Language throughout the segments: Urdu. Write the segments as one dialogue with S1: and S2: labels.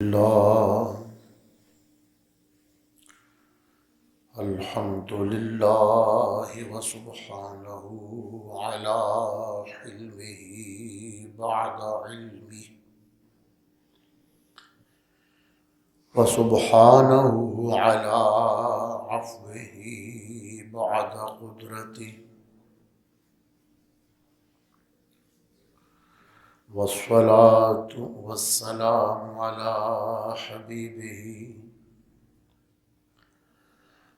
S1: لله الحمد لله وسبحانه على حلمه بعد علمه وسبحانه على عفوه بعد قدرته والصلاة والسلام على حبيبه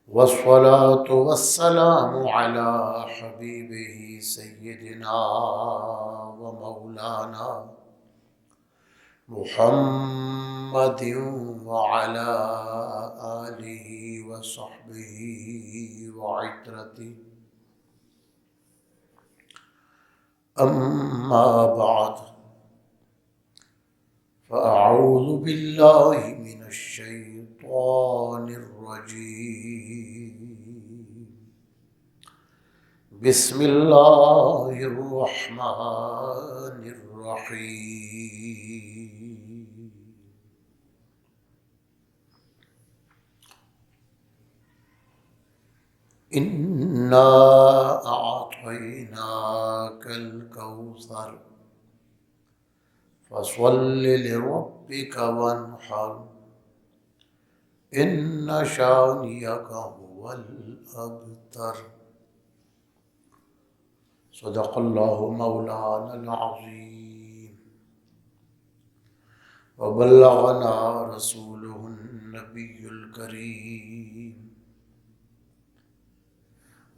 S1: والصلاة والسلام على حبيبه سيدنا ومولانا محمد وعلى آله وصحبه وعترته أما بعد فأعوذ بالله من الشيطان الرجيم بسم الله الرحمن الرحيم إنا أعطيناك الكوثر فصل لربك وانحر إن شانئك هو الأبتر صدق الله مولانا العظيم وبلغنا رسوله النبي الكريم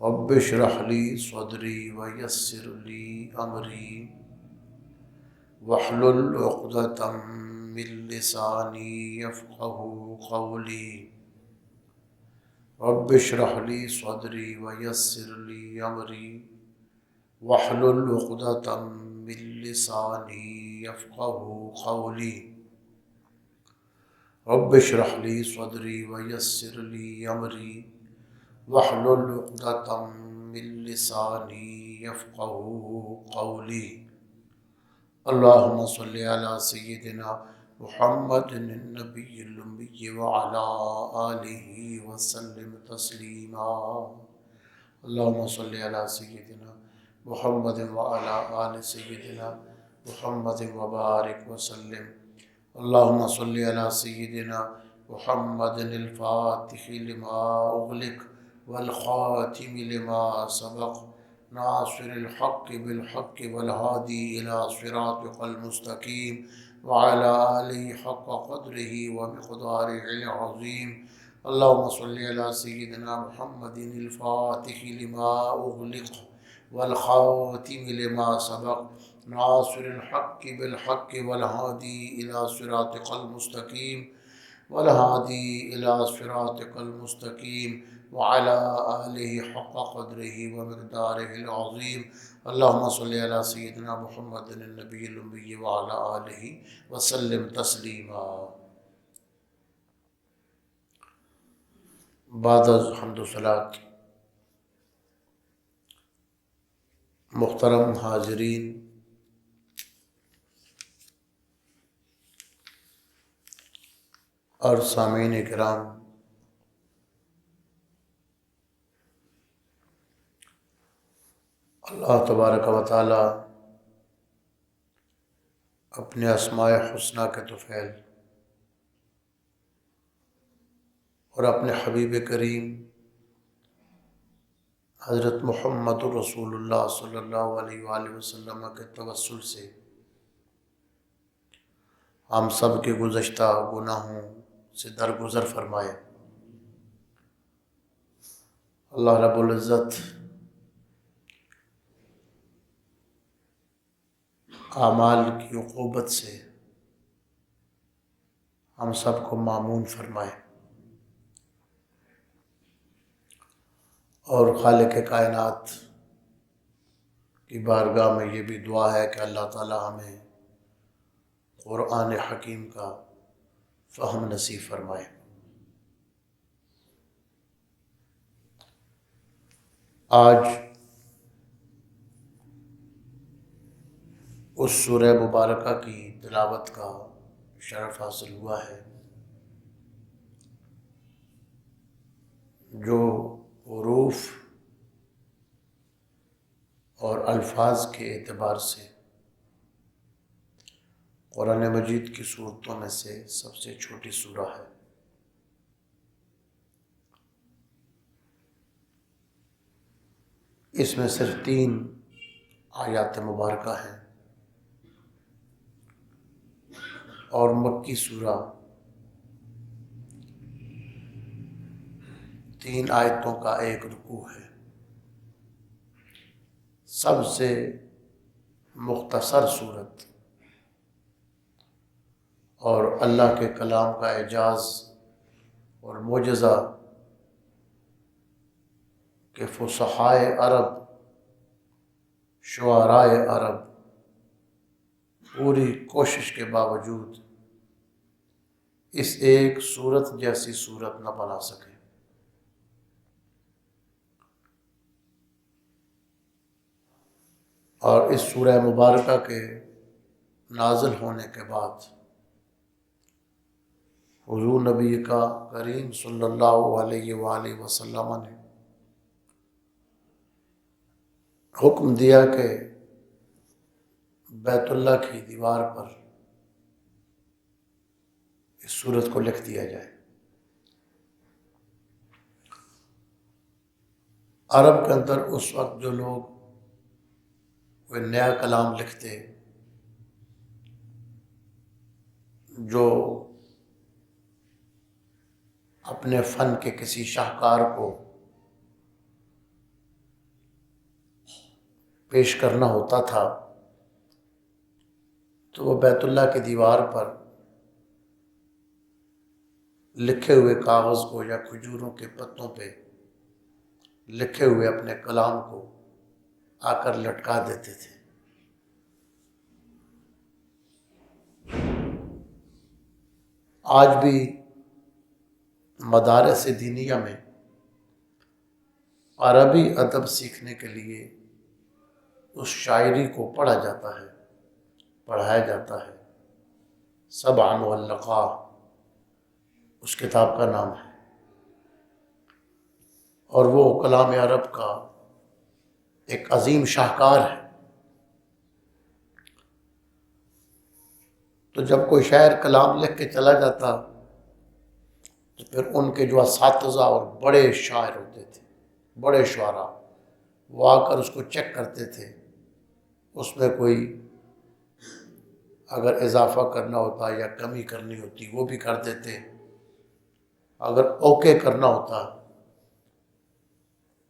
S1: رب اشرح لي صدري ويسر لي أمري واحلل عقدة من لساني يفقه قولي رب اشرح لي صدري ويسر لي أمري واحلل عقدة من لساني يفقه قولي رب اشرح لي صدري ويسر لي أمري واحلل عقدة من لساني يفقه قولي اللهم صل على سيدنا محمد النبي الأمي وعلى آله وسلم تسليما اللهم صل على سيدنا محمد وعلى آل سيدنا محمد وبارك وسلم اللهم صل على سيدنا محمد الفاتح لما أغلق والخاتم لما سبق ناصر الحق بالحق والهادي إلى صراطك المستقيم وعلى آله حق قدره ومقداره العظيم اللهم صل على سيدنا محمد الفاتح لما أغلق والخاتم لما سبق ناصر الحق بالحق والهادي إلى صراطك المستقيم والهادي إلى صراطك المستقيم وعلى آله حق قدره ومقداره العظيم اللهم صل على سيدنا محمد النبي الأمي وعلى آله وسلم تسليما بعد حمد و صلاۃ محترم حاضرین اور سامعین کرام، اللہ تبارک و تعالی اپنے اسماء حسنیٰ کے طفیل اور اپنے حبیب کریم حضرت محمد رسول اللہ صلی اللہ علیہ وآلہ وسلم کے توسل سے ہم سب کے گزشتہ گناہوں سے درگزر فرمائے۔ اللہ رب العزت اعمال کی عقوبت سے ہم سب کو مامون فرمائے، اور خالق کائنات کی بارگاہ میں یہ بھی دعا ہے کہ اللہ تعالی ہمیں قرآن حکیم کا فہم نصیب فرمائے۔ آج اس سورہ مبارکہ کی تلاوت کا شرف حاصل ہوا ہے، جو حروف اور الفاظ کے اعتبار سے قرآن مجید کی صورتوں میں سے سب سے چھوٹی سورہ ہے۔ اس میں صرف 3 آیات مبارکہ ہیں اور مکی سورہ 3 آیتوں کا ایک رکوع ہے۔ سب سے مختصر صورت اور اللہ کے کلام کا اعجاز اور معجزہ کہ فصحائے عرب، شعرائے عرب پوری کوشش کے باوجود اس ایک صورت جیسی صورت نہ بنا سکے۔ اور اس سورہ مبارکہ کے نازل ہونے کے بعد حضور نبی کا کریم صلی اللہ علیہ وآلہ وسلم نے حکم دیا کہ بیت اللہ کی دیوار پر اس سورت کو لکھ دیا جائے۔ عرب کے اندر اس وقت جو لوگ کوئی نیا کلام لکھتے، جو اپنے فن کے کسی شاہکار کو پیش کرنا ہوتا تھا تو وہ بیت اللہ کی دیوار پر لکھے ہوئے کاغذ کو یا کھجوروں کے پتوں پہ لکھے ہوئے اپنے کلام کو آ کر لٹکا دیتے تھے۔ آج بھی مدارس دینیہ میں عربی ادب سیکھنے کے لیے اس شاعری کو پڑھا جاتا ہے، پڑھایا جاتا ہے۔ سبع معلقہ اس کتاب کا نام ہے، اور وہ کلام عرب کا ایک عظیم شاہکار ہے۔ تو جب کوئی شاعر کلام لکھ کے چلا جاتا تو پھر ان کے جو اساتذہ اور بڑے شاعر ہوتے تھے، بڑے شعراء، وہ آ کر اس کو چیک کرتے تھے، اس میں کوئی اگر اضافہ کرنا ہوتا یا کمی کرنی ہوتی وہ بھی کر دیتے، اگر اوکے کرنا ہوتا،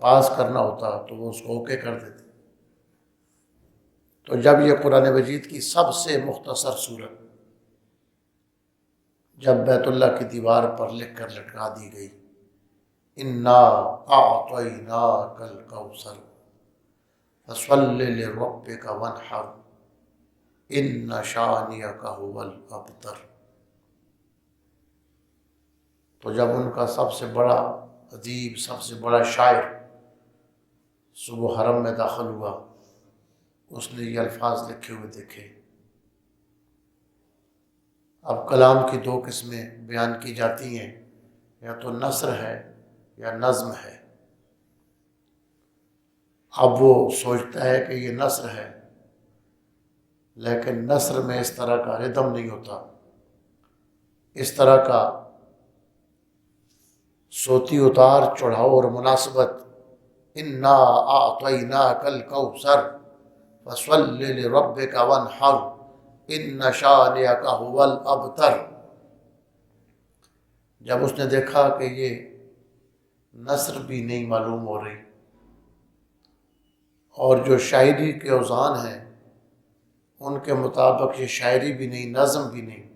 S1: پاس کرنا ہوتا تو وہ اس کو اوکے کر دیتے۔ تو جب یہ قرآن مجید کی سب سے مختصر صورت جب بیت اللہ کی دیوار پر لکھ کر لٹکا دی گئی، انا اعطیناک الکوثر فصل لربک وانحر ان شانئک هو الابتر، تو جب ان کا سب سے بڑا ادیب، سب سے بڑا شاعر صبح حرم میں داخل ہوا، اس نے یہ الفاظ لکھے ہوئے دیکھے۔ اب کلام کی 2 قسمیں بیان کی جاتی ہیں، یا تو نثر ہے یا نظم ہے۔ اب وہ سوچتا ہے کہ یہ نثر ہے، لیکن نثر میں اس طرح کا ردم نہیں ہوتا، اس طرح کا صوتی اتار چڑھاؤ اور مناسبت، انا اعطیناک الکوثر فصل لربک وانحر ان شانئک هو الابتر۔ جب اس نے دیکھا کہ یہ نثر بھی نہیں معلوم ہو رہی اور جو شاعری کے اوزان ہیں ان کے مطابق یہ شاعری بھی نہیں، نظم بھی نہیں،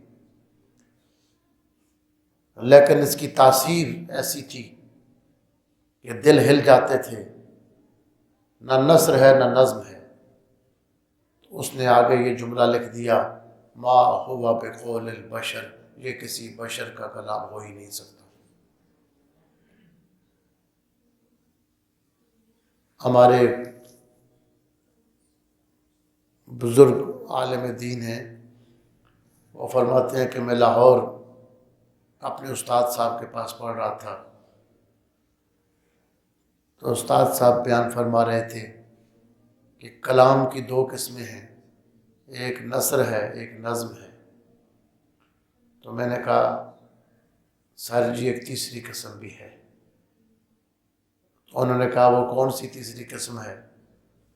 S1: لیکن اس کی تاثیر ایسی تھی کہ دل ہل جاتے تھے، نہ نثر ہے نہ نظم ہے، تو اس نے آگے یہ جملہ لکھ دیا، ما ہوا بقول البشر، یہ کسی بشر کا کلام ہو ہی نہیں سکتا۔ ہمارے بزرگ عالم دین ہیں، وہ فرماتے ہیں کہ میں لاہور اپنے استاد صاحب کے پاس پڑھ رہا تھا، تو استاد صاحب بیان فرما رہے تھے کہ کلام کی دو قسمیں ہیں، ایک نثر ہے ایک نظم ہے۔ تو میں نے کہا سر جی ایک تیسری قسم بھی ہے۔ تو انہوں نے کہا وہ کون سی تیسری قسم ہے؟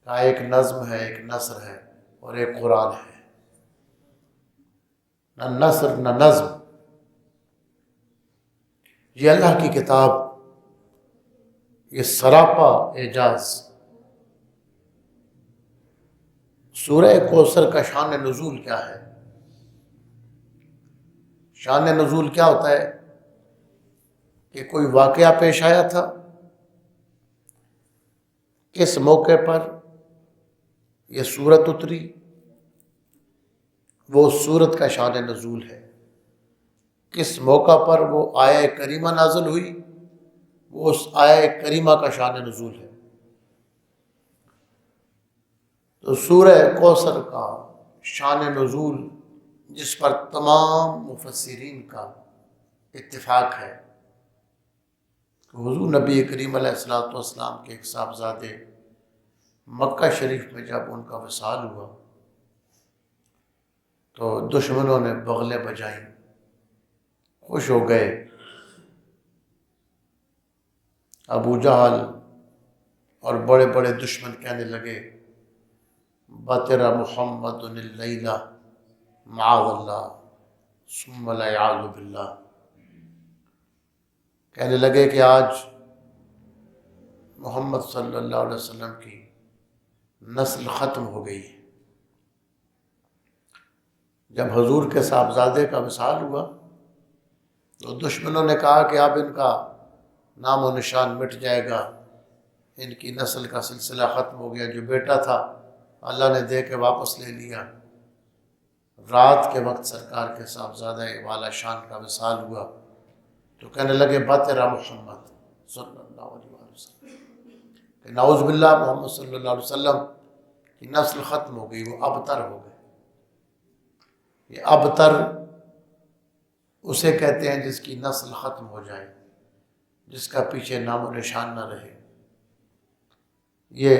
S1: کہا ایک نظم ہے ایک نثر ہے اور ایک قرآن ہے۔ نہ نثر نہ نظم، یہ اللہ کی کتاب، یہ سراپا اعجاز۔ سورہ کوثر کا شان نزول کیا ہے؟ شان نزول کیا ہوتا ہے کہ کوئی واقعہ پیش آیا تھا، کس موقع پر یہ سورت اتری، وہ سورت کا شان نزول ہے۔ کس موقع پر وہ آیہ کریمہ نازل ہوئی، وہ اس آیہ کریمہ کا شان نزول ہے۔ تو سورہ کوثر کا شان نزول جس پر تمام مفسرین کا اتفاق ہے، حضور نبی کریم علیہ الصلوۃ والسلام کے ایک صاحبزادے مکہ شریف میں جب ان کا وصال ہوا تو دشمنوں نے بغلیں بجائیں، خوش ہو گئے۔ ابو جہل اور بڑے بڑے دشمن کہنے لگے بطر محمد اللیلہ معاذ اللہ ثم والعیاذ باللہ، کہنے لگے کہ آج محمد صلی اللہ علیہ وسلم کی نسل ختم ہو گئی ہے۔ جب حضور کے صاحبزادے کا وصال ہوا تو دشمنوں نے کہا کہ اب ان کا نام و نشان مٹ جائے گا، ان کی نسل کا سلسلہ ختم ہو گیا، جو بیٹا تھا اللہ نے دے کے واپس لے لیا۔ رات کے وقت سرکار کے صاحبزادہ والا شان کا وصال ہوا تو کہنے لگے بطر محمد صلی اللہ علیہ وسلم، کہ نعوذ باللہ محمد صلی اللہ علیہ وسلم کی نسل ختم ہو گئی، وہ ابتر ہو گئے۔ یہ ابتر اسے کہتے ہیں جس کی نسل ختم ہو جائے، جس کا پیچھے نام و نشان نہ رہے۔ یہ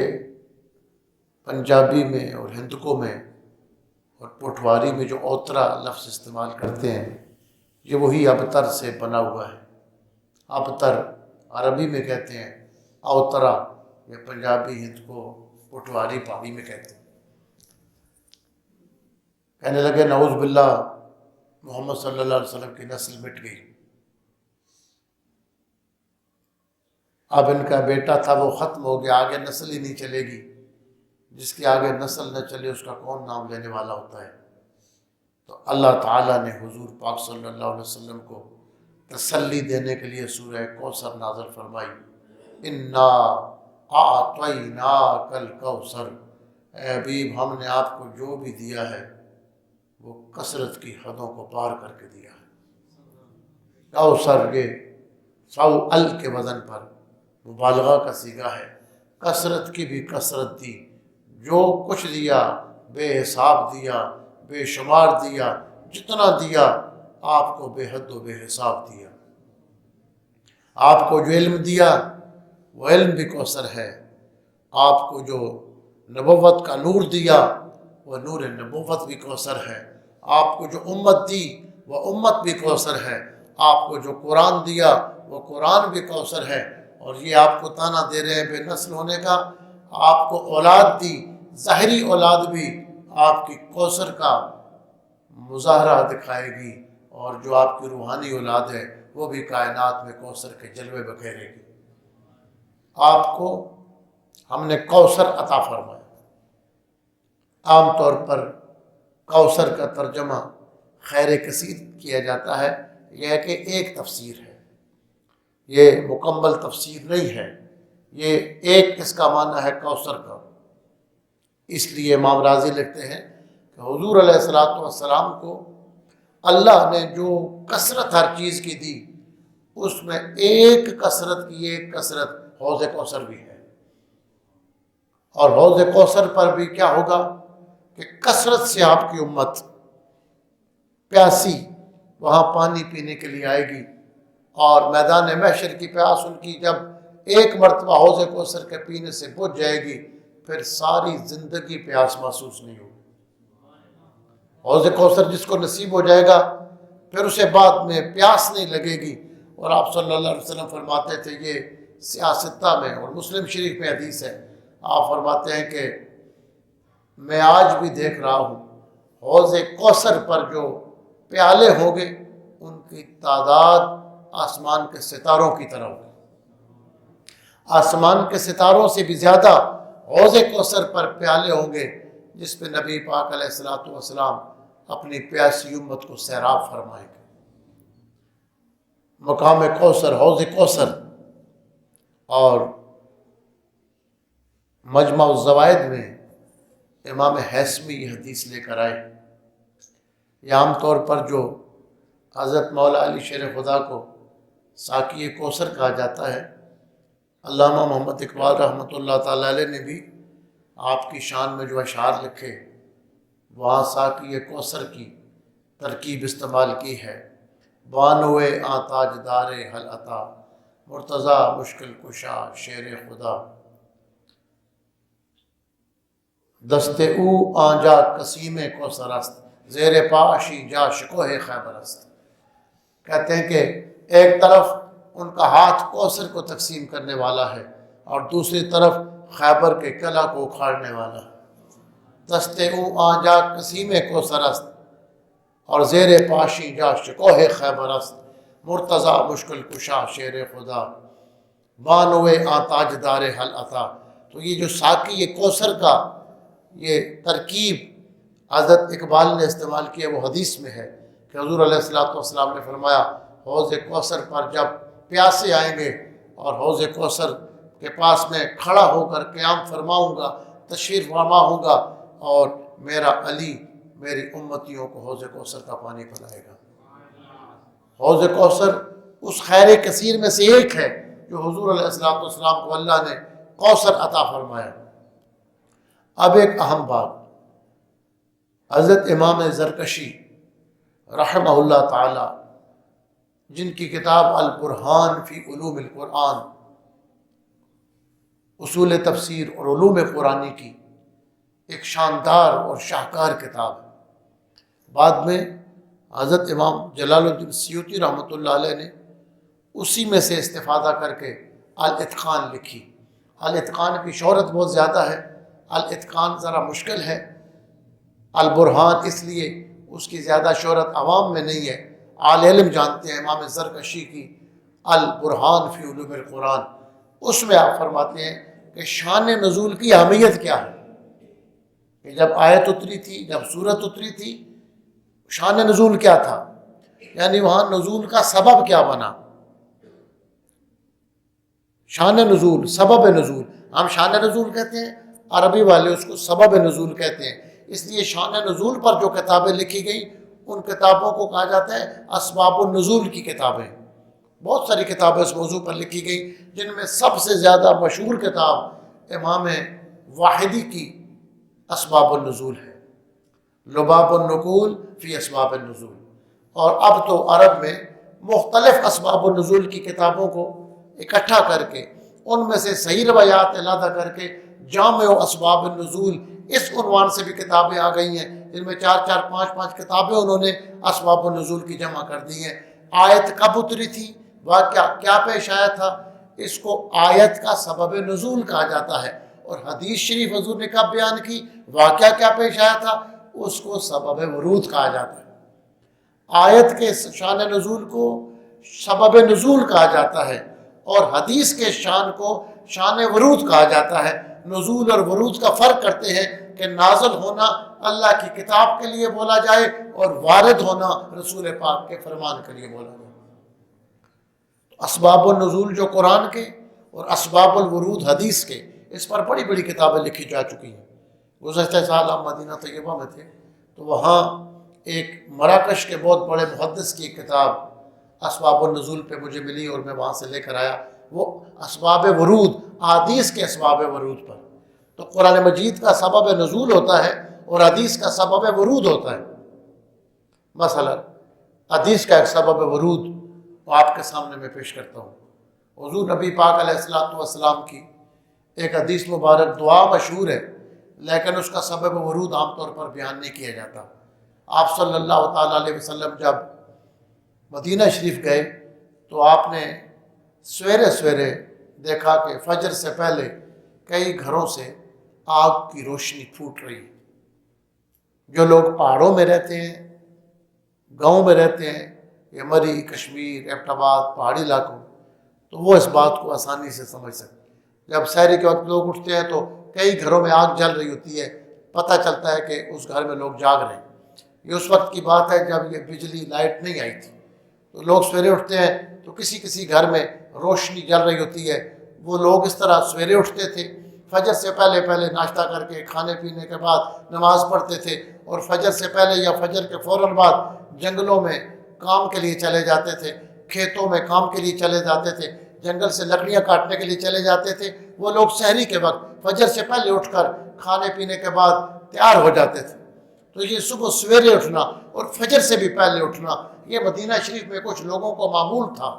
S1: پنجابی میں اور ہندکوں میں اور پٹواری میں جو اوترا لفظ استعمال کرتے ہیں، یہ وہی ابتر سے بنا ہوا ہے۔ ابتر عربی میں کہتے ہیں، اوترا یہ پنجابی ہندکو پٹواری پاڑی میں کہتے ہیں۔ کہنے لگے نعوذ باللہ محمد صلی اللہ علیہ وسلم کی نسل مٹ گئی، اب ان کا بیٹا تھا وہ ختم ہو گیا، آگے نسل ہی نہیں چلے گی، جس کے آگے نسل نہ چلے اس کا کون نام لینے والا ہوتا ہے۔ تو اللہ تعالیٰ نے حضور پاک صلی اللہ علیہ وسلم کو تسلی دینے کے لیے سورہ کوثر نازل فرمائی، انا اعطیناک الکوثر، اے حبیب ہم نے آپ کو جو بھی دیا ہے وہ کثرت کی حدوں کو پار کر کے دیا ہے۔ کوثر یہ سو ال کے وزن پر مبالغہ کا صیغہ ہے، کثرت کی بھی کثرت دی، جو کچھ دیا بے حساب دیا، بے شمار دیا، جتنا دیا آپ کو بے حد و بے حساب دیا۔ آپ کو جو علم دیا وہ علم بھی کوثر ہے، آپ کو جو نبوت کا نور دیا وہ نور نبوت بھی کوثر ہے، آپ کو جو امت دی وہ امت بھی کوثر ہے، آپ کو جو قرآن دیا وہ قرآن بھی کوثر ہے۔ اور یہ آپ کو تانا دے رہے ہیں بے نسل ہونے کا، آپ کو اولاد دی، ظاہری اولاد بھی آپ کی کوثر کا مظاہرہ دکھائے گی، اور جو آپ کی روحانی اولاد ہے وہ بھی کائنات میں کوثر کے جلوے بکھیرے گی۔ آپ کو ہم نے کوثر عطا فرمایا۔ عام طور پر کوثر کا ترجمہ خیر کثیر کیا جاتا ہے، یہ ہے کہ ایک تفسیر ہے، یہ مکمل تفسیر نہیں ہے، یہ ایک اس کا معنی ہے کوثر کا۔ اس لیے امام راضی لکھتے ہیں کہ حضور علیہ الصلوۃ والسلام کو اللہ نے جو کثرت ہر چیز کی دی، اس میں ایک کثرت کی ایک کثرت حوض کوثر بھی ہے۔ اور حوض کوثر پر بھی کیا ہوگا کہ کثرت سے آپ کی امت پیاسی وہاں پانی پینے کے لیے آئے گی، اور میدان محشر کی پیاس ان کی جب ایک مرتبہ حوض کوثر کے پینے سے بجھ جائے گی، پھر ساری زندگی پیاس محسوس نہیں ہوگی۔ حوض کوثر جس کو نصیب ہو جائے گا پھر اسے بعد میں پیاس نہیں لگے گی۔ اور آپ صلی اللہ علیہ وسلم فرماتے تھے، یہ سیاستہ میں اور مسلم شریف میں حدیث ہے، آپ فرماتے ہیں کہ میں آج بھی دیکھ رہا ہوں حوض کوثر پر جو پیالے ہوں گے ان کی تعداد آسمان کے ستاروں کی طرح ہوگی، آسمان کے ستاروں سے بھی زیادہ حوض کوثر پر پیالے ہوں گے جس پہ نبی پاک علیہ الصلوۃ والسلام اپنی پیاسی امت کو سیراب فرمائیں گے۔ مقام کوثر، حوض کوثر۔ اور مجمع الزوائد میں امام حیثمی یہ حدیث لے کر آئے۔ یہ عام طور پر جو حضرت مولا علی شیر خدا کو ساقی کوثر کہا جاتا ہے، علامہ محمد اقبال رحمۃ اللہ تعالی علیہ نے بھی آپ کی شان میں جو اشعار لکھے وہاں ساقی کوثر کی ترکیب استعمال کی ہے۔ بانوے آ تاجدار حل عطا، مرتضی مشکل کشا شیر خدا، دست او آنجا قسیم کوثر است، زیر پاشی جا شکوہ خیبر است۔ کہتے ہیں کہ ایک طرف ان کا ہاتھ کوثر کو تقسیم کرنے والا ہے اور دوسری طرف خیبر کے قلعہ کو اکھاڑنے والا ہے۔ دست او آنجا قسیم کوثر است اور زیر پاشی جا شکوہ خیبر است، مرتضی مشکل کشا شیر خدا، بانوے آ تاجدار حل عطا۔ تو یہ جو ساقی کوثر کا یہ ترکیب حضرت اقبال نے استعمال کیا وہ حدیث میں ہے کہ حضور علیہ الصلوۃ والسلام نے فرمایا حوض کوثر پر جب پیاسے آئیں گے اور حوض کوثر کے پاس میں کھڑا ہو کر قیام فرماؤں گا، تشریف فرما ہوں گا، اور میرا علی میری امتیوں کو حوض کوثر کا پانی پلائے گا۔ حوض کوثر اس خیر کثیر میں سے ایک ہے جو حضور علیہ الصلوۃ والسلام کو اللہ نے کوثر عطا فرمایا۔ اب ایک اہم بات، حضرت امام زرکشی رحمہ اللہ تعالی جن کی کتاب البرہان فی علوم القرآن، اصول تفسیر اور علوم قرآنی کی ایک شاندار اور شاہکار کتاب ہے، بعد میں حضرت امام جلال الدین سیوطی رحمۃ اللہ علیہ نے اسی میں سے استفادہ کر کے الاتقان لکھی۔ الاتقان کی شہرت بہت زیادہ ہے، الاتقان ذرا مشکل ہے، البرہان اس لیے اس کی زیادہ شہرت عوام میں نہیں ہے، اہل علم جانتے ہیں۔ امام زرکشی کی البرہان فی علوم القرآن، اس میں آپ فرماتے ہیں کہ شان نزول کی اہمیت کیا ہے، کہ جب آیت اتری تھی، جب سورت اتری تھی، شان نزول کیا تھا، یعنی وہاں نزول کا سبب کیا بنا۔ شان نزول، سبب نزول، ہم شان نزول کہتے ہیں، عربی والے اس کو سبب نزول کہتے ہیں۔ اس لیے شان نزول پر جو کتابیں لکھی گئیں ان کتابوں کو کہا جاتا ہے اسباب النزول کی کتابیں۔ بہت ساری کتابیں اس موضوع پر لکھی گئیں، جن میں سب سے زیادہ مشہور کتاب امام واحدی کی اسباب النزول ہے، لباب النقول فی اسباب النزول۔ اور اب تو عرب میں مختلف اسباب النزول کی کتابوں کو اکٹھا کر کے ان میں سے صحیح روایات علیحدہ کر کے جامع اسباب النزول اس عنوان سے بھی کتابیں آ گئی ہیں، جن میں 4 5 کتابیں انہوں نے اسباب النزول کی جمع کر دی ہیں۔ آیت کب اتری تھی، واقعہ کیا پیش آیا تھا، اس کو آیت کا سبب نزول کہا جاتا ہے، اور حدیث شریف حضور نے کب بیان کی، واقعہ کیا پیش آیا تھا، اس کو سبب ورود کہا جاتا ہے۔ آیت کے شان نزول کو سبب نزول کہا جاتا ہے اور حدیث کے شان کو شان ورود کہا جاتا ہے۔ نزول اور ورود کا فرق کرتے ہیں کہ نازل ہونا اللہ کی کتاب کے لیے بولا جائے اور وارد ہونا رسول پاک کے فرمان کے لیے بولا جائے۔ اسباب النزول جو قرآن کے اور اسباب الورود حدیث کے، اس پر بڑی بڑی کتابیں لکھی جا چکی ہیں۔ گزشتہ سال ہم مدینہ طیبہ میں تھے تو وہاں ایک مراکش کے بہت بڑے محدث کی کتاب اسباب النزول پہ مجھے ملی اور میں وہاں سے لے کر آیا، وہ اسباب ورود، حدیث کے اسباب ورود پر۔ تو قرآن مجید کا سبب نزول ہوتا ہے اور حدیث کا سبب ورود ہوتا ہے۔ مثلا حدیث کا ایک سبب ورود وہ آپ کے سامنے میں پیش کرتا ہوں۔ حضور نبی پاک علیہ الصلوۃ والسلام کی ایک حدیث مبارک دعا مشہور ہے، لیکن اس کا سبب ورود عام طور پر بیان نہیں کیا جاتا۔ آپ صلی اللہ تعالیٰ علیہ وسلم جب مدینہ شریف گئے تو آپ نے سویرے سویرے دیکھا کہ فجر سے پہلے کئی گھروں سے آگ کی روشنی پھوٹ رہی ہے۔ جو لوگ پہاڑوں میں رہتے ہیں، گاؤں میں رہتے ہیں، یہ مری، کشمیر، ایبٹ آباد، پہاڑی علاقوں، تو وہ اس بات کو آسانی سے سمجھ سکتے ہیں۔ جب سحری کے وقت لوگ اٹھتے ہیں تو کئی گھروں میں آگ جل رہی ہوتی ہے، پتہ چلتا ہے کہ اس گھر میں لوگ جاگ رہے ہیں۔ یہ اس وقت کی بات ہے جب یہ بجلی لائٹ نہیں آئی تھی، تو لوگ سویرے اٹھتے ہیں تو کسی کسی گھر میں روشنی جل رہی ہوتی ہے۔ وہ لوگ اس طرح سویرے اٹھتے تھے، فجر سے پہلے ناشتہ کر کے کھانے پینے کے بعد نماز پڑھتے تھے، اور فجر سے پہلے یا فجر کے فوراً بعد جنگلوں میں کام کے لیے چلے جاتے تھے، کھیتوں میں کام کے لیے چلے جاتے تھے، جنگل سے لکڑیاں کاٹنے کے لیے چلے جاتے تھے۔ وہ لوگ سحری کے وقت فجر سے پہلے اٹھ کر کھانے پینے کے بعد تیار ہو جاتے تھے۔ تو یہ صبح سویرے اٹھنا اور فجر سے بھی پہلے اٹھنا یہ مدینہ شریف میں کچھ لوگوں کو معمول تھا۔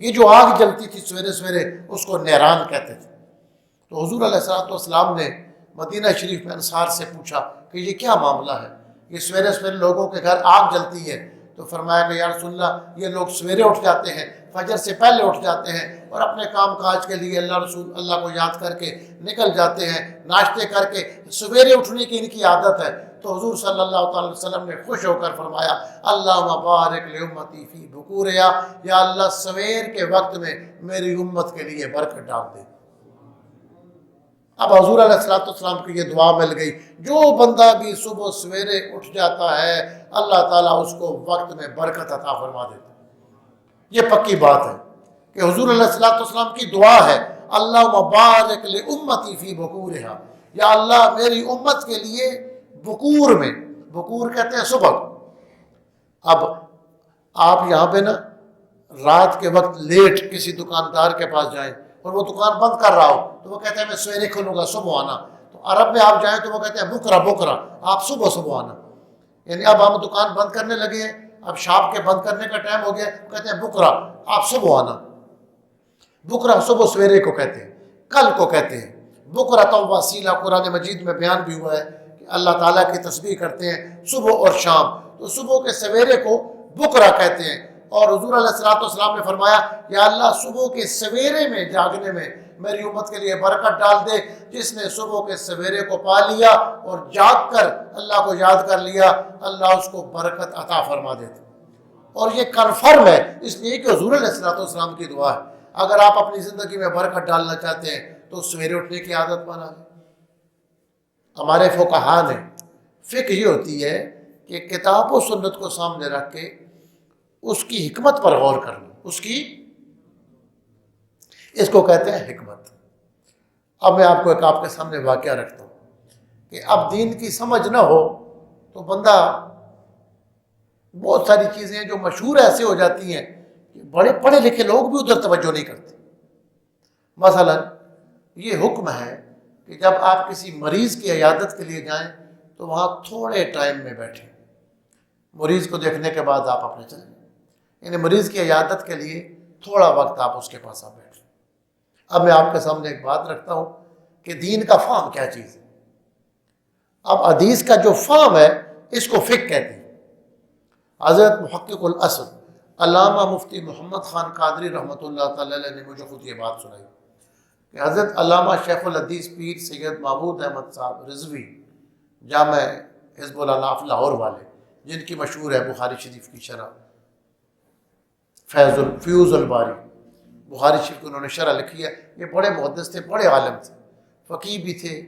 S1: یہ جو آگ جلتی تھی سویرے سویرے اس کو نیران کہتے تھے۔ تو حضور علیہ الصلوۃ والسلام نے مدینہ شریف میں انصار سے پوچھا کہ یہ کیا معاملہ ہے، یہ سویرے سویرے لوگوں کے گھر آگ جلتی ہے؟ تو فرمایا کہ یا رسول اللہ، یہ لوگ سویرے اٹھ جاتے ہیں، فجر سے پہلے اٹھ جاتے ہیں اور اپنے کام کاج کے لیے اللہ کو یاد کر کے نکل جاتے ہیں، ناشتے کر کے سویرے اٹھنے کی ان کی عادت ہے۔ تو حضور صلی اللہ تعالی وسلم نے خوش ہو کر فرمایا اللہم بارک لامتی فی بکورہا، یا اللہ سویر کے وقت میں میری امت کے لیے برکت ڈال دے۔ اب حضور علیہ السلام کی یہ دعا مل گئی، جو بندہ بھی صبح سویرے اٹھ جاتا ہے اللہ تعالیٰ اس کو وقت میں برکت عطا فرما دیتا ہے۔ یہ پکی بات ہے کہ حضور علیہ السلام کی دعا ہے اللہم بارک لامتی فی بکورہا، یا اللہ میری امت کے لیے بکور میں، بکور کہتے ہیں صبح۔ اب آپ یہاں پہ نا رات کے وقت لیٹ کسی دکاندار کے پاس جائیں اور وہ دکان بند کر رہا ہو تو وہ کہتے ہیں میں سویرے کھولوں گا، صبح آنا۔ تو عرب میں آپ جائیں تو وہ کہتے ہیں بکرا، آپ صبح آنا۔ یعنی اب ہم دکان بند کرنے لگے ہیں، اب شاپ کے بند کرنے کا ٹائم ہو گیا، وہ کہتے ہیں بکرا، آپ صبح آنا۔ بکرا صبح سویرے کو کہتے ہیں، کل کو کہتے ہیں بکرا تو وسیلہ۔ قرآن مجید میں بیان بھی ہوا ہے کہ اللہ تعالیٰ کی تسبیح کرتے ہیں صبح اور شام، تو صبح کے سویرے کو بکرا کہتے ہیں۔ اور حضور علیہ السلام نے فرمایا یا اللہ صبح کے سویرے میں جاگنے میں میری امت کے لیے برکت ڈال دے، جس نے صبح کے سویرے کو پا لیا اور جاگ کر اللہ کو یاد کر لیا، اللہ اس کو برکت عطا فرما دیتے۔ اور یہ کنفرم ہے اس لیے کہ حضور علیہ السلام کی دعا ہے۔ اگر آپ اپنی زندگی میں برکت ڈالنا چاہتے ہیں تو سویرے اٹھنے کی عادت بنا لیں۔ ہمارے فقہا نے فقہ یہ ہوتی ہے کہ کتاب و سنت کو سامنے رکھ کے اس کی حکمت پر غور کرنا، اس کو کہتے ہیں حکمت۔ اب میں آپ کو آپ کے سامنے واقعہ رکھتا ہوں کہ اب دین کی سمجھ نہ ہو تو بندہ بہت ساری چیزیں جو مشہور ایسے ہو جاتی ہیں کہ بڑے پڑھے لکھے لوگ بھی ادھر توجہ نہیں کرتے۔ مثلا یہ حکم ہے کہ جب آپ کسی مریض کی عیادت کے لیے جائیں تو وہاں تھوڑے ٹائم میں بیٹھیں، مریض کو دیکھنے کے بعد آپ اپنے چلیں، یعنی مریض کی عیادت کے لیے تھوڑا وقت آپ اس کے پاس آپ بیٹھیں۔ اب میں آپ کے سامنے ایک بات رکھتا ہوں کہ دین کا فہم کیا چیز ہے۔ اب حدیث کا جو فہم ہے اس کو فقہ کہتے ہیں۔ حضرت محقق الاصل علامہ مفتی محمد خان قادری رحمۃ اللہ تعالی علیہ نے مجھے خود یہ بات سنائی کہ حضرت علامہ شیخ الحدیث پیر سید محمود احمد صاحب رضوی جامع حزب الاناف لاہور والے، جن کی مشہور ہے بخاری شریف کی شرح فیوز الباری، بخاری شریف کی انہوں نے شرح لکھی ہے۔ یہ بڑے محدث تھے، بڑے عالم تھے، فقیہ بھی تھے،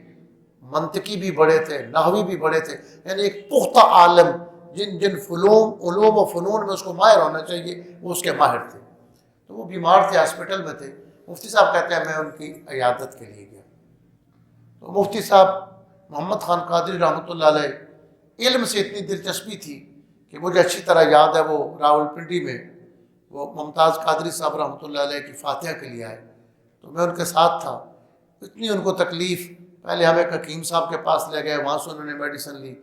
S1: منطقی بھی بڑے تھے، نحوی بھی بڑے تھے، یعنی ایک پختہ عالم جن علوم و فنون میں اس کو ماہر ہونا چاہیے وہ اس کے ماہر تھے۔ تو وہ بیمار تھے، ہاسپٹل میں تھے۔ مفتی صاحب کہتے ہیں میں ان کی عیادت کے لیے گیا تو مفتی صاحب محمد خان قادری رحمۃ اللہ علیہ علم سے اتنی دلچسپی تھی کہ مجھے اچھی طرح یاد ہے وہ راول پنڈی میں وہ ممتاز قادری صاحب رحمۃ اللہ علیہ کی فاتحہ کے لیے آئے تو میں ان کے ساتھ تھا۔ اتنی ان کو تکلیف، پہلے ہم ایک حکیم صاحب کے پاس لے گئے، وہاں سے انہوں نے میڈیسن لی،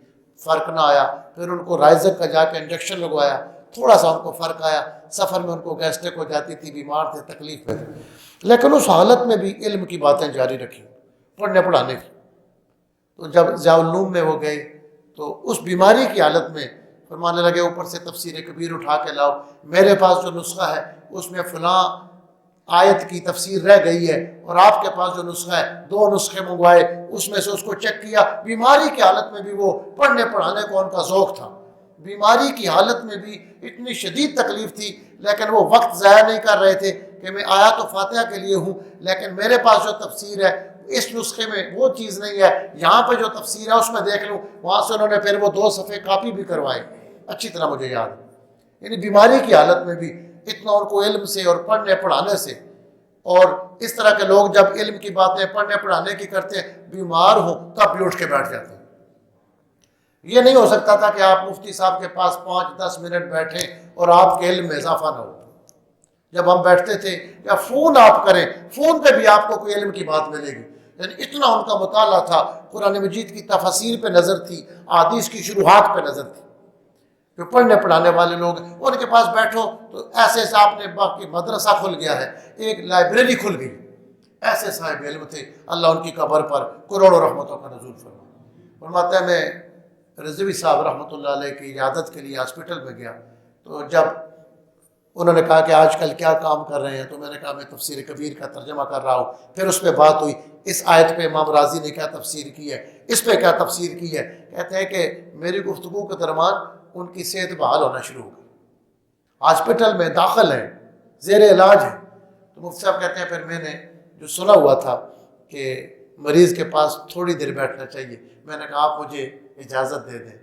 S1: فرق نہ آیا، پھر ان کو رائزک کا جا کے انجیکشن لگوایا، تھوڑا سا ان کو فرق آیا، سفر میں ان کو گیسٹرک ہو جاتی تھی، بیمار تھے، تکلیف میں تھے، لیکن اس حالت میں بھی علم کی باتیں جاری رکھی، پڑھنے پڑھانے کی۔ تو جب ضیاء العلوم میں وہ گئے تو اس بیماری کی حالت میں فرمانے لگے اوپر سے تفسیر کبیر اٹھا کے لاؤ، میرے پاس جو نسخہ ہے اس میں فلاں آیت کی تفسیر رہ گئی ہے، اور آپ کے پاس جو نسخہ ہے، 2 نسخے منگوائے، اس میں سے اس کو چیک کیا۔ بیماری کی حالت میں بھی وہ پڑھنے پڑھانے کو ان کا ذوق تھا، بیماری کی حالت میں بھی اتنی شدید تکلیف تھی، لیکن وہ وقت ضائع نہیں کر رہے تھے کہ میں آیا تو فاتحہ کے لیے ہوں، لیکن میرے پاس جو تفسیر ہے اس نسخے میں وہ چیز نہیں ہے، یہاں پہ جو تفسیر ہے اس میں دیکھ لوں۔ وہاں سے انہوں نے پھر وہ 2 صفحے کاپی بھی کروائے، اچھی طرح مجھے یاد ہے۔ یعنی بیماری کی حالت میں بھی اتنا ان کو علم سے اور پڑھنے پڑھانے سے، اور اس طرح کے لوگ جب علم کی باتیں پڑھنے پڑھانے کی کرتے ہیں، بیمار ہوں تب بھی اٹھ کے بیٹھ جاتے ہیں۔ یہ نہیں ہو سکتا تھا کہ آپ مفتی صاحب کے پاس 5-10 منٹ بیٹھیں اور آپ کے علم میں اضافہ نہ ہو۔ جب ہم بیٹھتے تھے یا فون آپ کریں، فون پہ بھی آپ کو کوئی علم کی بات ملے گی، یعنی اتنا ان کا مطالعہ تھا، قرآن مجید کی تفاسیر پہ نظر تھی، احادیث کی شروحات پہ نظر تھی۔ جو پڑھنے پڑھانے والے لوگ ہیں ان کے پاس بیٹھو تو ایسے آپ نے باقی مدرسہ کھل گیا ہے، ایک لائبریری کھل گئی، ایسے صاحب علم تھے، اللہ ان کی قبر پر کروڑوں رحمتوں کا نزول فرماتے ہیں۔ میں رضوی صاحب رحمۃ اللہ علیہ کی عیادت کے لیے ہاسپٹل میں گیا، تو جب انہوں نے کہا کہ آج کل کیا کام کر رہے ہیں، تو میں نے کہا میں تفسیر کبیر کا ترجمہ کر رہا ہوں۔ پھر اس پہ بات ہوئی، اس آیت پہ امام راضی نے کیا تفسیر کی ہے، اس پہ کیا تفسیر کی ہے۔ کہتے ہیں کہ میری گفتگو کے درمیان ان کی صحت بحال ہونا شروع ہو گئی، ہاسپٹل میں داخل ہے، زیر علاج ہے۔ تو مفتی صاحب کہتے ہیں پھر میں نے جو سنا ہوا تھا کہ مریض کے پاس تھوڑی دیر بیٹھنا چاہیے، میں نے کہا آپ مجھے اجازت دے دیں۔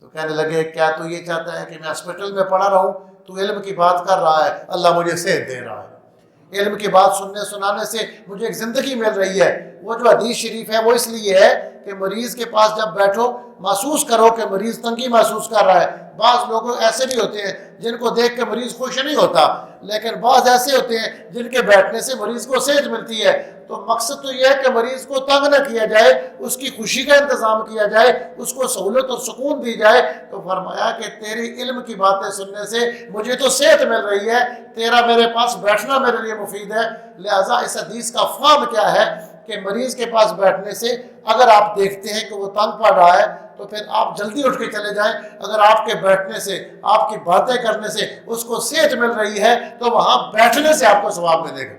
S1: تو کہنے لگے کیا تو یہ چاہتا ہے کہ میں ہاسپٹل میں پڑا رہوں؟ تو علم کی بات کر رہا ہے، اللہ مجھے صحت دے رہا ہے، علم کی بات سننے سنانے سے مجھے ایک زندگی مل رہی ہے۔ وہ جو حدیث شریف ہے وہ اس لیے ہے کہ مریض کے پاس جب بیٹھو محسوس کرو کہ مریض تنگی محسوس کر رہا ہے۔ بعض لوگ ایسے بھی ہوتے ہیں جن کو دیکھ کے مریض خوش نہیں ہوتا، لیکن بعض ایسے ہوتے ہیں جن کے بیٹھنے سے مریض کو صحت ملتی ہے۔ تو مقصد تو یہ ہے کہ مریض کو تنگ نہ کیا جائے، اس کی خوشی کا انتظام کیا جائے، اس کو سہولت اور سکون دی جائے۔ تو فرمایا کہ تیری علم کی باتیں سننے سے مجھے تو صحت مل رہی ہے، تیرا میرے پاس بیٹھنا میرے لیے مفید ہے۔ لہٰذا اس حدیث کا فہم کیا ہے کہ مریض کے پاس بیٹھنے سے اگر آپ دیکھتے ہیں کہ وہ تنگ پڑ رہا ہے تو پھر آپ جلدی اٹھ کے چلے جائیں۔ اگر آپ کے بیٹھنے سے، آپ کی باتیں کرنے سے اس کو صحت مل رہی ہے تو وہاں بیٹھنے سے آپ کو ثواب ملے گا،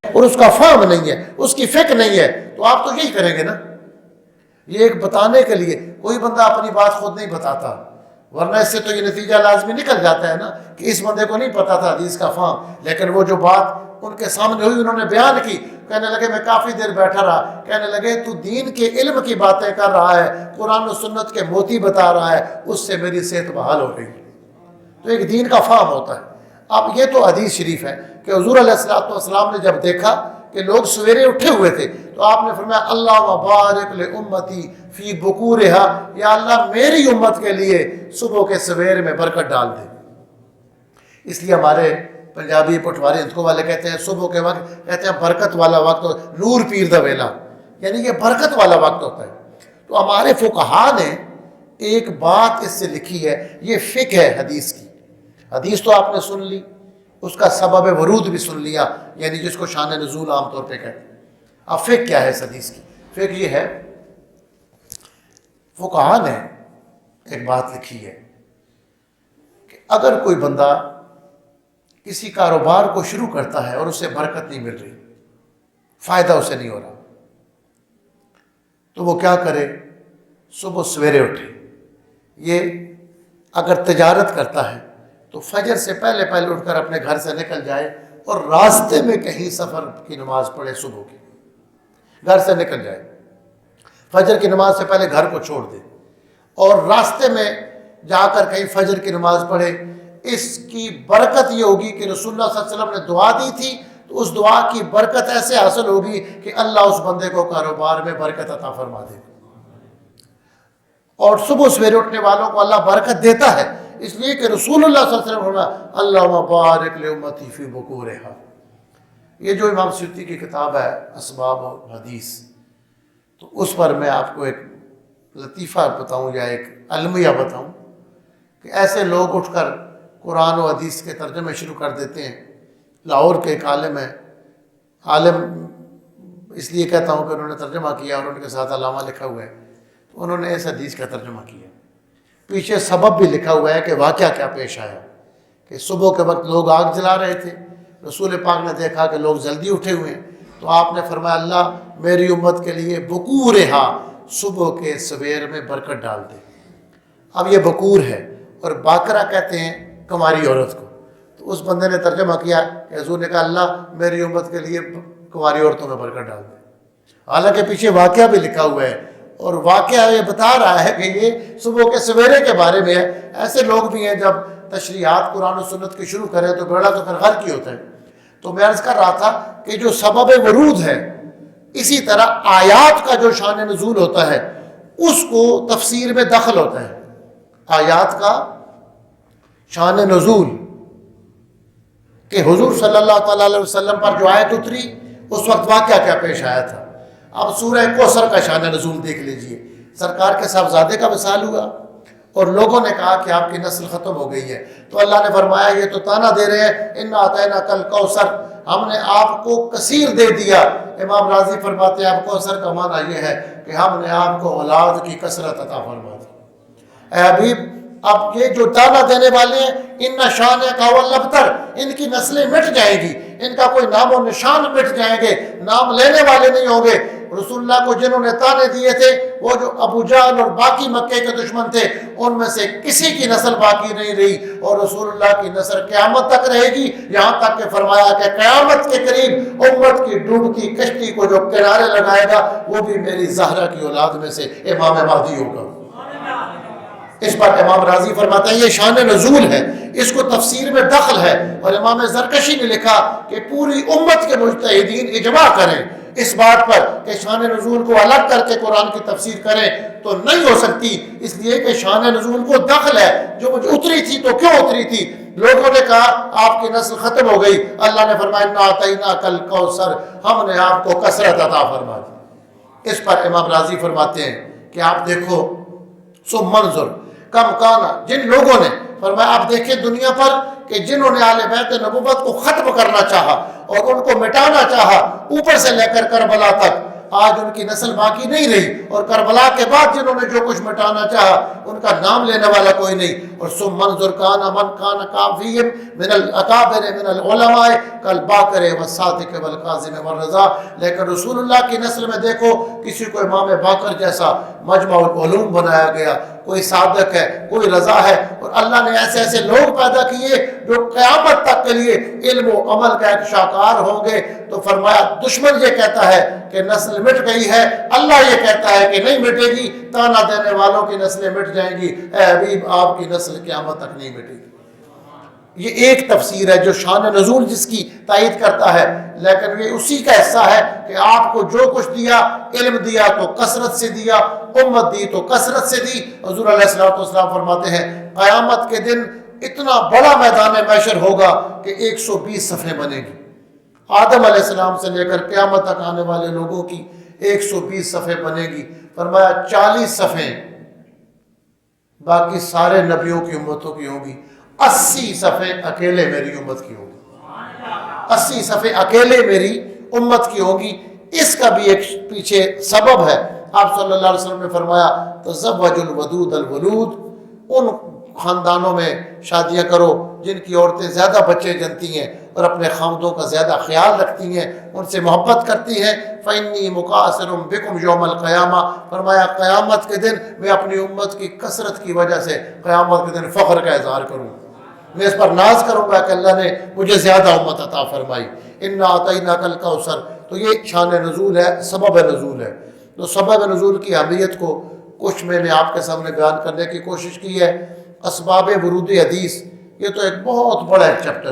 S1: اور اس کا فہم نہیں ہے، اس کی فکر نہیں ہے، تو آپ تو یہی کریں گے نا۔ یہ ایک بتانے کے لیے، کوئی بندہ اپنی بات خود نہیں بتاتا، ورنہ اس سے تو یہ نتیجہ لازمی نکل جاتا ہے نا کہ اس بندے کو نہیں پتا تھا حدیث کا فہم، لیکن وہ جو بات ان کے سامنے ہوئی انہوں نے بیان کی۔ کہنے لگے میں کافی دیر بیٹھا رہا، کہنے لگے تو دین کے علم کی باتیں کر رہا ہے، قرآن و سنت کے موتی بتا رہا ہے، اس سے میری صحت بحال ہو رہی ہے۔ تو ایک دین کا فہم ہوتا ہے۔ اب یہ تو حدیث شریف ہے کہ حضور علیہ السلام نے جب دیکھا کہ لوگ سویرے اٹھے ہوئے تھے تو آپ نے فرمایا اللہم بارک لامتی فی بکورہا، یا اللہ میری امت کے لیے صبح کے سویر میں برکت ڈال دے۔ اس لیے ہمارے پنجابی پٹواری ہندکو والے کہتے ہیں صبح کے وقت کہتے ہیں برکت والا وقت، نور پیر دا ویلا، یعنی یہ برکت والا وقت ہوتا ہے۔ تو ہمارے فقہا نے ایک بات اس سے لکھی ہے، یہ فقہ ہے حدیث کی۔ حدیث تو آپ نے سن لی، اس کا سبب ورود بھی سن لیا، یعنی جس کو شان نزول عام طور پہ کہتے ہیں۔ اب فقہ کیا ہے اس حدیث کی؟ فقہ یہ ہے، فقہا نے ایک بات لکھی ہے کہ اگر کوئی بندہ کسی کاروبار کو شروع کرتا ہے اور اسے برکت نہیں مل رہی، فائدہ اسے نہیں ہو رہا، تو وہ کیا کرے؟ صبح سویرے اٹھے۔ یہ اگر تجارت کرتا ہے تو فجر سے پہلے پہلے اٹھ کر اپنے گھر سے نکل جائے اور راستے میں کہیں سفر کی نماز پڑھے، صبح کی گھر سے نکل جائے، فجر کی نماز سے پہلے گھر کو چھوڑ دے اور راستے میں جا کر کہیں فجر کی نماز پڑھے۔ اس کی برکت یہ ہوگی کہ رسول اللہ صلی اللہ علیہ وسلم نے دعا دی تھی، تو اس دعا کی برکت ایسے حاصل ہوگی کہ اللہ اس بندے کو کاروبار میں برکت عطا فرما دے گا۔ اور صبح سویرے اٹھنے والوں کو اللہ برکت دیتا ہے، اس لیے کہ رسول اللہ صلی اللہ علیہ وسلم نے فرمایا اللہم بارک لامتی فی بکورہا۔ یہ جو امام سیوطی کی کتاب ہے اسباب حدیث، تو اس پر میں آپ کو ایک لطیفہ بتاؤں یا ایک المیہ بتاؤں کہ ایسے لوگ اٹھ کر قرآن و حدیث کے ترجمے شروع کر دیتے ہیں. لاہور کے ایک عالم ہے، عالم اس لیے کہتا ہوں کہ انہوں نے ترجمہ کیا اور ان کے ساتھ علامہ لکھا ہوا ہے، تو انہوں نے اس حدیث کا ترجمہ کیا. پیچھے سبب بھی لکھا ہوا ہے کہ واقعہ کیا پیش آیا، کہ صبح کے وقت لوگ آگ جلا رہے تھے، رسول پاک نے دیکھا کہ لوگ جلدی اٹھے ہوئے ہیں، تو آپ نے فرمایا اللہ میری امت کے لیے بکور صبح کے سویر میں برکت ڈال دے. اب یہ بکور ہے اور باکرہ کہتے ہیں کنواری عورت کو. تو اس بندے نے ترجمہ کیا کہ حضور نے کہا اللہ میری امت کے لیے کنواری عورتوں میں برکت ڈال دے. حالانکہ پیچھے واقعہ بھی لکھا ہوا ہے اور واقعہ یہ بتا رہا ہے کہ یہ صبح کے سویرے کے بارے میں ہے. ایسے لوگ بھی ہیں جب تشریحات قرآن و سنت کی شروع کریں تو بیڑا تو پھر غرق ہی ہوتا ہے. تو میں عرض کر رہا تھا کہ جو سبب ورود ہے، اسی طرح آیات کا جو شان نزول ہوتا ہے اس کو تفسیر میں دخل ہوتا ہے. آیات کا شان نزول کہ حضور صلی اللہ تعالیٰ علیہ وسلم پر جو آیت اتری اس وقت واقعہ کیا پیش آیا تھا. اب سورہ کوثر کا شان نزول دیکھ لیجئے. سرکار کے صاحبزادے کا وصال ہوا اور لوگوں نے کہا کہ آپ کی نسل ختم ہو گئی ہے، تو اللہ نے فرمایا یہ تو تانا دے رہے ہیں انا اعطیناک الکوثر، ہم نے آپ کو کثیر دے دیا. امام راضی فرماتے ہیں اب کوثر کا معنی یہ ہے کہ ہم نے آپ کو اولاد کی کثرت عطا فرما دی. اے حبیب اب یہ جو تانا دینے والے ہیں ان شانک هو الابتر، ان کی نسلیں مٹ جائیں گی، ان کا کوئی نام و نشان مٹ جائیں گے، نام لینے والے نہیں ہوں گے. رسول اللہ کو جنہوں نے تانے دیے تھے وہ جو ابو جہل اور باقی مکے کے دشمن تھے ان میں سے کسی کی نسل باقی نہیں رہی، اور رسول اللہ کی نسل قیامت تک رہے گی. یہاں تک کہ فرمایا کہ قیامت کے قریب امت کی ڈوبتی کشتی کو جو کنارے لگائے گا وہ بھی میری زہرا کی اولاد میں سے امام مہدی ہوگا. اس پر امام راضی فرماتے ہیں یہ شان نزول ہے، اس کو تفسیر میں دخل ہے. اور امام زرکشی نے لکھا کہ پوری امت کے مجتہدین اجماع کریں اس بات پر کہ شان نزول کو الگ کر کے قرآن کی تفسیر کریں تو نہیں ہو سکتی، اس لیے کہ شان نزول کو دخل ہے. جو مجھے اتری تھی تو کیوں اتری تھی؟ لوگوں نے کہا آپ کی نسل ختم ہو گئی، اللہ نے فرمایا انا اعطیناک الکوثر، ہم نے آپ کو کثرت عطا فرما دی. اس پر امام راضی فرماتے ہیں کہ آپ دیکھو ثم منظر کم کانا، جن لوگوں نے فرمایا آپ دیکھیں دنیا پر کہ جنہوں نے اہل بیت نبوت کو ختم کرنا چاہا اور ان کو مٹانا چاہا اوپر سے لے کر کربلا تک، آج ان کی نسل باقی نہیں رہی. اور کربلا کے بعد جنہوں نے جو کچھ مٹانا چاہا ان کا نام لینے والا کوئی نہیں. اور ثم منظر کان من کان کافیہم من الاکابر من العلماء کالباکر والصادق والکاظم والرضا. لیکن رسول اللہ کی نسل میں دیکھو کسی کو امام باکر جیسا مجمع العلوم بنایا گیا، کوئی صادق ہے، کوئی رضا ہے. اور اللہ نے ایسے ایسے لوگ پیدا کیے جو قیامت تک کے لیے علم و عمل کا ایک شاہکار ہوں گے. تو فرمایا دشمن یہ کہتا ہے کہ نسل مٹ گئی ہے، اللہ یہ کہتا ہے کہ نہیں مٹے گی. تانا دینے والوں کی نسلیں مٹ جائیں گی، اے حبیب آپ کی نسل قیامت تک نہیں مٹے گی. یہ ایک تفسیر ہے جو شان نزول جس کی تائید کرتا ہے، لیکن یہ اسی کا حصہ ہے کہ آپ کو جو کچھ دیا، علم دیا تو کثرت سے دیا، امت دی تو کثرت سے دی. حضور علیہ السلام فرماتے ہیں قیامت کے دن اتنا بڑا میدان محشر ہوگا کہ 120 صفحے بنے گی. آدم علیہ السلام سے لے کر قیامت تک آنے والے لوگوں کی 120 صفحے بنے گی. فرمایا 40 صفحے باقی سارے نبیوں کی امتوں کی ہوں گی، 80 صفحے اکیلے میری امت کی ہوں گی، 80 صفحے اکیلے میری امت کی ہوں گی. اس کا بھی ایک پیچھے سبب ہے. آپ صلی اللہ علیہ وسلم نے فرمایا تزوج الودود الولود، ان خاندانوں میں شادیاں کرو جن کی عورتیں زیادہ بچے جنتی ہیں اور اپنے خاندوں کا زیادہ خیال رکھتی ہیں، ان سے محبت کرتی ہیں. فإنی مقاصر بکم یوم القیامہ، فرمایا قیامت کے دن میں اپنی امت کی کثرت کی وجہ سے قیامت کے دن فخر کا اظہار کروں، میں اس پر ناز کروں گا کہ اللہ نے مجھے زیادہ امت عطا فرمائی. انا اعطیناک الکوثر. تو یہ شان نزول ہے، سبب نزول ہے. تو سبب نزول کی اہمیت کو کچھ میں نے آپ کے سامنے بیان کرنے کی کوشش کی ہے. اسباب ورود حدیث یہ تو ایک بہت بڑا ایک چیپٹر،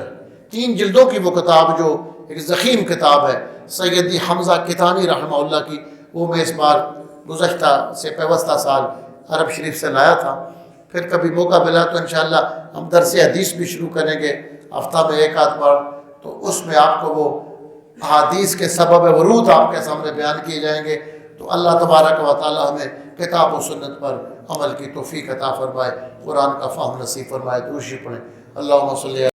S1: 3 جلدوں کی وہ کتاب جو ایک ضخیم کتاب ہے سیدی حمزہ کتانی رحمہ اللہ کی، وہ میں اس بار گزشتہ سے پیوستہ سال عرب شریف سے لایا تھا. پھر کبھی موقع ملا تو انشاءاللہ ہم درس حدیث بھی شروع کریں گے ہفتہ میں 1 بار. تو اس میں آپ کو وہ حدیث کے سبب ورود آپ کے سامنے بیان کیے جائیں گے. تو اللہ تبارک و تعالی ہمیں کتاب و سنت پر عمل کی توفیق عطا فرمائے، قرآن کا فہم نصیب فرمائے۔ دوشی پڑھیں، اللہم صلی